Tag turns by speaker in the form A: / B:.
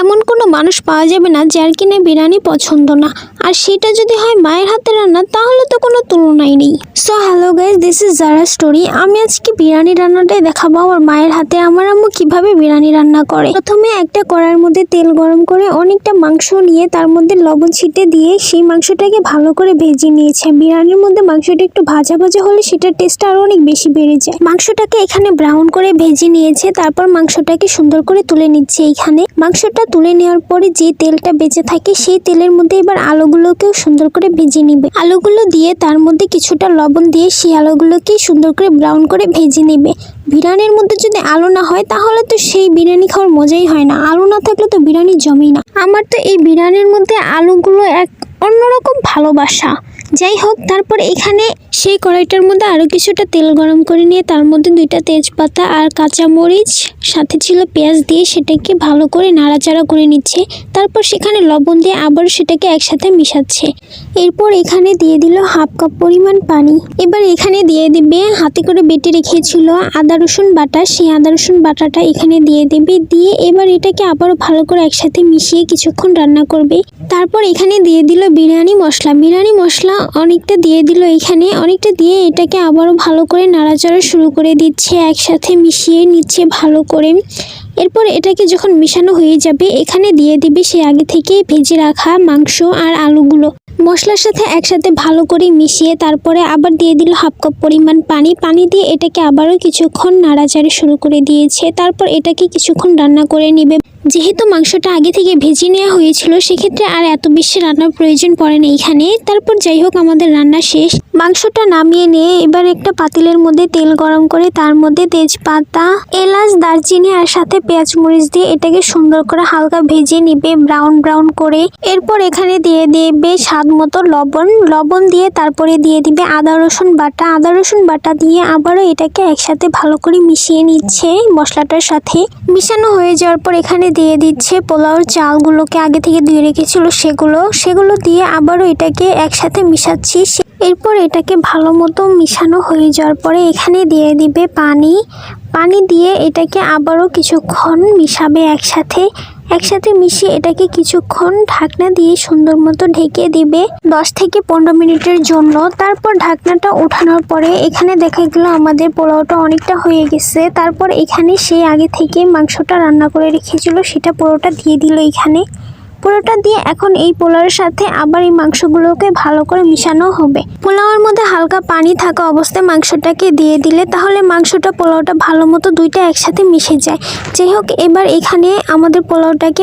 A: এমন কোনো মানুষ পাওয়া যাবে না যার কিনা বিরিয়ানি পছন্দ না। আর সেটা যদি হয় মায়ের হাতের রান্না, তাহলে তো কোনো তুলনাই নেই। So hello guys, this is Zara story. আমি আজকে বিরিয়ানি রান্নাটাই দেখাবো আমার মায়ের হাতে। আমার আম্মু কিভাবে বিরিয়ানি রান্না করে। প্রথমে একটা কড়াইয়ের মধ্যে তেল গরম করে অনেকটা মাংস নিয়ে তার মধ্যে লবণ ছিটে দিয়ে সেই মাংসটাকে ভালো করে ভেজে নিয়েছে। বিরিয়ানির মধ্যে মাংসটা একটু ভাজা ভাজা হলে সেটার টেস্টটা আরো অনেক বেশি বেড়ে যায়। মাংসটাকে এখানে ব্রাউন করে ভেজে নিয়েছে, তারপর মাংসটাকে সুন্দর করে তুলে নিচ্ছে। এইখানে মাংসটা তুলে নেওয়ার পরে যে তেলটা বেঁচে থাকে সেই তেলের মধ্যে এবার আলুগুলোকেও সুন্দর করে ভেজে নিবে। আলুগুলো দিয়ে তার মধ্যে কিছুটা লবণ দিয়ে সেই আলুগুলোকে সুন্দর করে ব্রাউন করে ভেজে নেবে। বিরিয়ানির মধ্যে যদি আলু না হয় তাহলে তো সেই বিরিয়ানি খাওয়ার মজাই হয় না। আলু না থাকলে তো বিরিয়ানি জমেই না। আমার তো এই বিরিয়ানির মধ্যে আলুগুলো এক অন্যরকম ভালোবাসা। যাই হোক, তারপর এখানে সেই কড়াইটার মধ্যে আরও কিছুটা তেল গরম করে নিয়ে তার মধ্যে 2টা তেজপাতা আর কাঁচামরিচ সাথে ছিল পেঁয়াজ দিয়ে সেটাকে ভালো করে নাড়াচাড়া করে নিচ্ছে। তারপর সেখানে লবণ দিয়ে আবার সেটাকে একসাথে মিশাচ্ছে। এরপর এখানে দিয়ে দিল 1/2 কাপ পরিমাণ পানি। এবার এখানে দিয়ে দিবে হাতে করে বেটে রেখেছিল আদা রসুন বাটা। সেই আদা রসুন বাটাটা এখানে দিয়ে দেবে। দিয়ে এবার এটাকে আবারও ভালো করে একসাথে মিশিয়ে কিছুক্ষণ রান্না করবে। তারপর এখানে দিয়ে দিল বিরিয়ানি মশলা। বিরিয়ানি মশলা অনেকটা দিয়ে দিল এখানে। অনেকটা দিয়ে এটাকে আবারও ভালো করে নাড়াচাড়া শুরু করে দিচ্ছে, একসাথে মিশিয়ে নিচ্ছে ভালো করে। এরপর এটাকে যখন মেশানো হয়ে যাবে এখানে দিয়ে দিবে সে আগে থেকে ভেজে রাখা মাংস আর আলুগুলো মশলার সাথে একসাথে ভালো করে মিশিয়ে তারপরে আবার দিয়ে দিল 1/2 কাপ পরিমাণ পানি। পানি দিয়ে এটাকে আবারও কিছুক্ষণ নাড়াচাড়া শুরু করে দিয়েছে। তারপর এটাকে কিছুক্ষণ রান্না করে নেবে। যেহেতু মাংসটা আগে থেকে ভেজে নেওয়া হয়েছিল সেক্ষেত্রে আর এত বেশি রান্নার প্রয়োজন পড়ে না এখানে। তারপর যাই হোক, আমাদের রান্না শেষ। মাংসটা নামিয়ে নিয়ে এবার একটা পাতিলের মধ্যে তেল গরম করে তার মধ্যে তেজপাতা, এলাচ, দারচিনি আর সাথে পেঁয়াজ মরিচ দিয়ে এটাকে সুন্দর করে হালকা ভেজে নিবে ব্রাউন ব্রাউন করে। এরপর এখানে দিয়ে দেবে স্বাদ মতো লবণ দিয়ে তারপরে দিয়ে দিবে আদা রসুন বাটা। আদা রসুন বাটা দিয়ে আবারও এটাকে একসাথে ভালো করে মিশিয়ে নিচ্ছে মশলাটার সাথে। মিশানো হয়ে যাওয়ার পর এখানে দিয়ে দিচ্ছে পোলাওর চালগুলোকে আগে থেকে ধুয়ে রেখেছিল সেগুলো দিয়ে আবারও এটাকে একসাথে মিশাচ্ছি। এরপর এটাকে ভালো মতো মিশানো হয়ে যাওয়ার পরে এখানে দিয়ে দিবে পানি দিয়ে এটাকে আবারও কিছুক্ষণ মিশাবে একসাথে মিশিয়ে এটাকে কিছুক্ষণ ঢাকনা দিয়ে সুন্দর মতো ঢেকে দিবে 10 থেকে 15 মিনিটের জন্য। তারপর ঢাকনাটা ওঠানোর পরে এখানে দেখা গেল আমাদের পোলাওটা অনেকটা হয়ে গেছে। তারপর এখানে সে আগে থেকে মাংসটা রান্না করে রেখেছিল সেটা পুরোটা দিয়ে দিল এখানে। পুরোটা দিয়ে এখন এই পোলাওয়ের সাথে আবার এই মাংসগুলোকে ভালো করে মিশানো হবে। পোলাওয়ের মধ্যে হালকা পানি থাকা অবস্থায় মাংসটাকে দিয়ে দিলে তাহলে মাংসটা পোলাওটা ভালো মতো দুইটা একসাথে মিশে যায়। যাই হোক, এবার এখানে আমাদের পোলাওটাকে